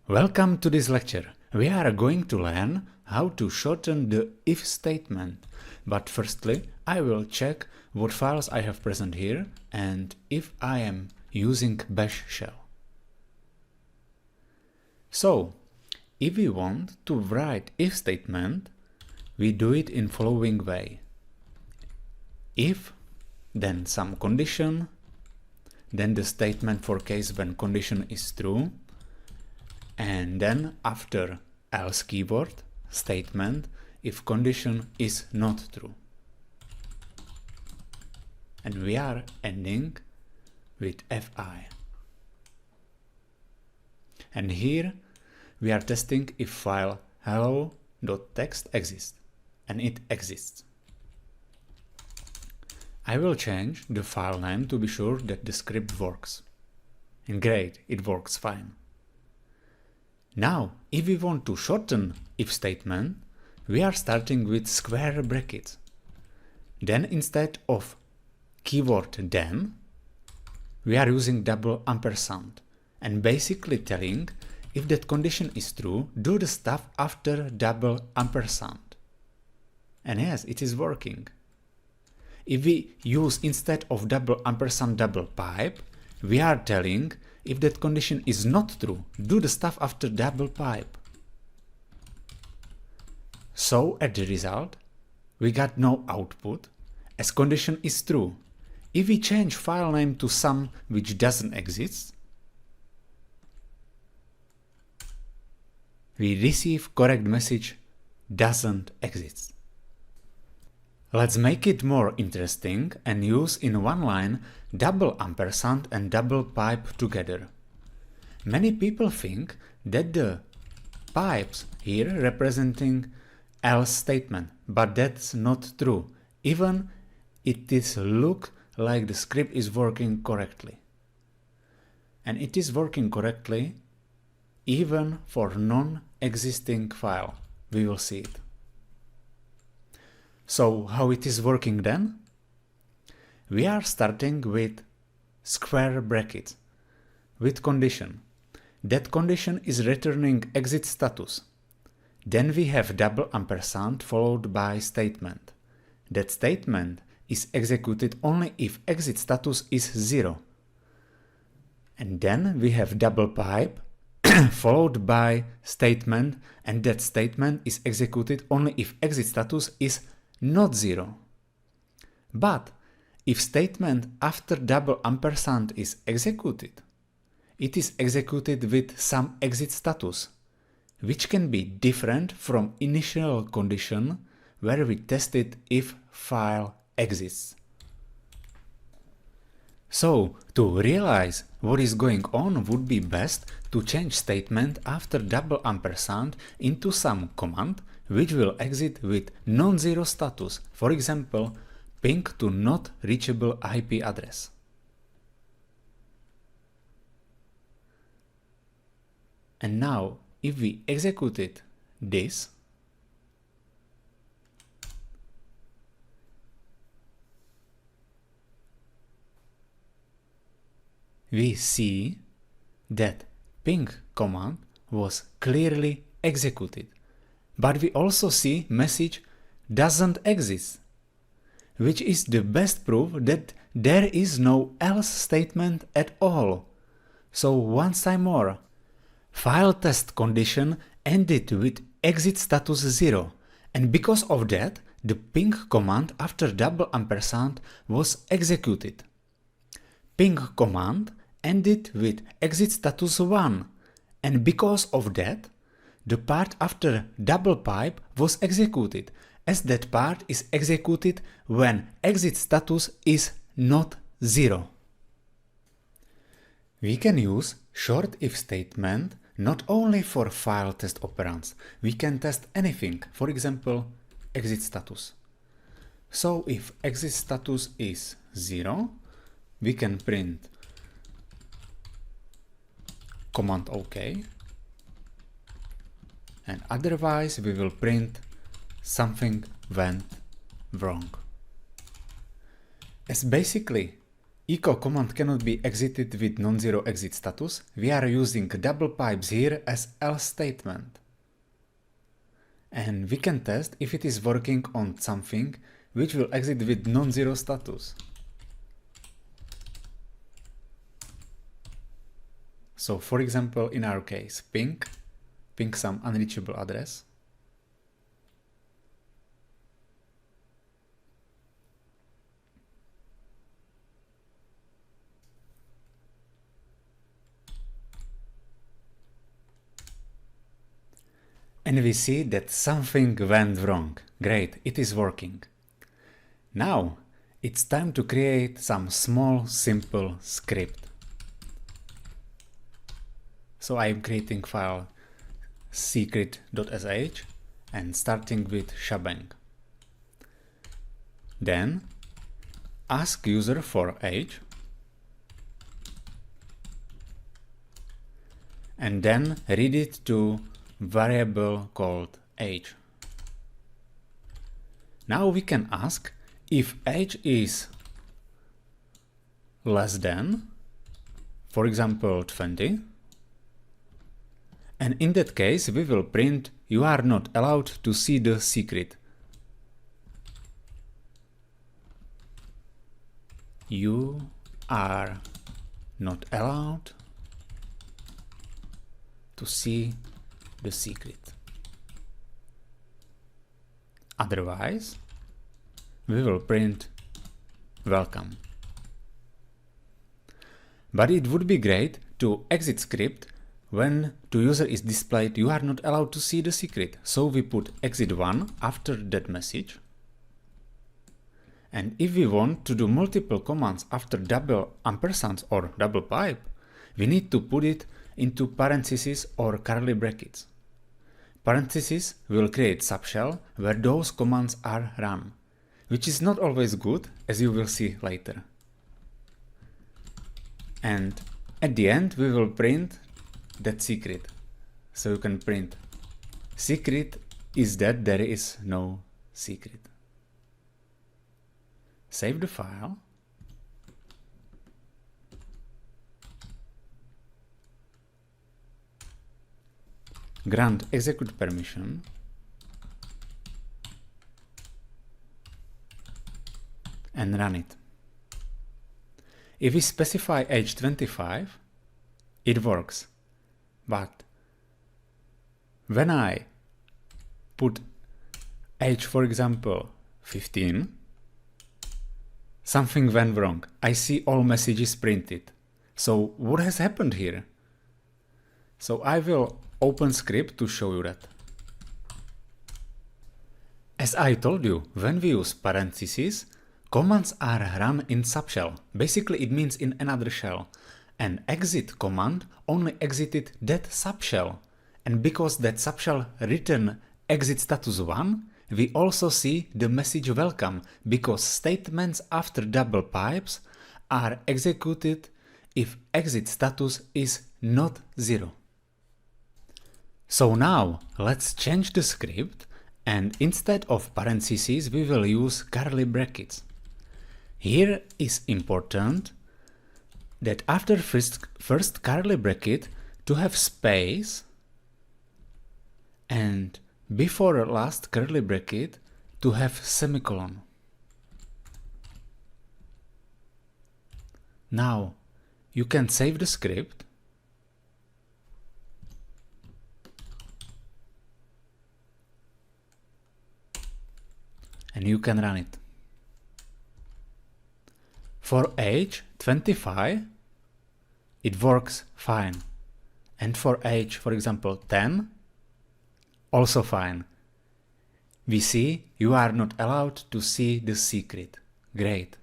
Welcome to this lecture. We are going to learn how to shorten the if statement. But firstly, I will check what files I have present here and if I am using bash shell. So, if we want to write if statement, we do it in following way. If, then some condition, then the statement for case when condition is true, and then after else keyword statement if condition is not true. And we are ending with fi. And here we are testing if file hello.txt exists, and it exists. I will change the file name to be sure that the script works. And great, it works fine. Now, if we want to shorten if statement, we are starting with square brackets. Then instead of keyword then, we are using double ampersand and basically telling if that condition is true, do the stuff after double ampersand. And yes, it is working. If we use instead of double ampersand double pipe, we are telling if that condition is not true, do the stuff after double pipe. So at the result, we got no output as condition is true. If we change file name to some which doesn't exist, we receive correct message doesn't exist. Let's make it more interesting and use in one line double ampersand and double pipe together. Many people think that the pipes here representing else statement, but that's not true. Even it is look like the script is working correctly. And it is working correctly even for non-existing file. We will see it. So how it is working then? We are starting with square brackets with condition. That condition is returning exit status. Then we have double ampersand followed by statement. That statement is executed only if exit status is 0. And then we have double pipe followed by statement, and that statement is executed only if exit status is not 0. But if statement after double ampersand is executed, it is executed with some exit status, which can be different from initial condition where we tested if file exists. So, to realize what is going on would be best to change statement after double ampersand into some command which will exit with non-zero status, for example, ping to not reachable IP address. And now, if we executed this, we see that ping command was clearly executed. But we also see message doesn't exist, which is the best proof that there is no else statement at all. So once time more, file test condition ended with exit status 0, and because of that, the ping command after double ampersand was executed. Ping command ended with exit status 1, and because of that, the part after double pipe was executed, as that part is executed when exit status is not 0. We can use short if statement not only for file test operands. We can test anything, for example, exit status. So if exit status is 0, we can print command OK. And otherwise we will print something went wrong. As basically echo command cannot be exited with non-zero exit status. We are using double pipes here as else statement. And we can test if it is working on something which will exit with non-zero status. So for example, in our case, ping some unreachable address. And we see that something went wrong. Great, it is working. Now it's time to create some small, simple script. So I am creating file secret.sh and starting with shebang. Then ask user for age, and then read it to variable called age. Now we can ask if age is less than, for example, 20, and in that case we will print you are not allowed to see the secret. You are not allowed to see the secret. Otherwise, we will print welcome. But it would be great to exit script when to user is displayed you are not allowed to see the secret. So we put exit1 after that message. And if we want to do multiple commands after double ampersand or double pipe, we need to put it into parentheses or curly brackets. Parentheses will create subshell where those commands are run, which is not always good, as you will see later. And at the end we will print that secret. So you can print secret is that there is no secret. Save the file. Grant execute permission. And run it. If we specify age 25, it works. But when I put age, for example, 15, something went wrong. I see all messages printed. So what has happened here? So I will open script to show you that. As I told you, when we use parentheses, commands are run in subshell. Basically it means in another shell. An exit command only exited that subshell. And because that subshell return exit status 1, we also see the message welcome, because statements after double pipes are executed if exit status is not 0. So now let's change the script, and instead of parentheses we will use curly brackets. Here is important that after first curly bracket to have space, and before last curly bracket to have semicolon. Now you can save the script and you can run it. For age 25, it works fine. And for age, for example, 10, also fine. We see you are not allowed to see the secret. Great.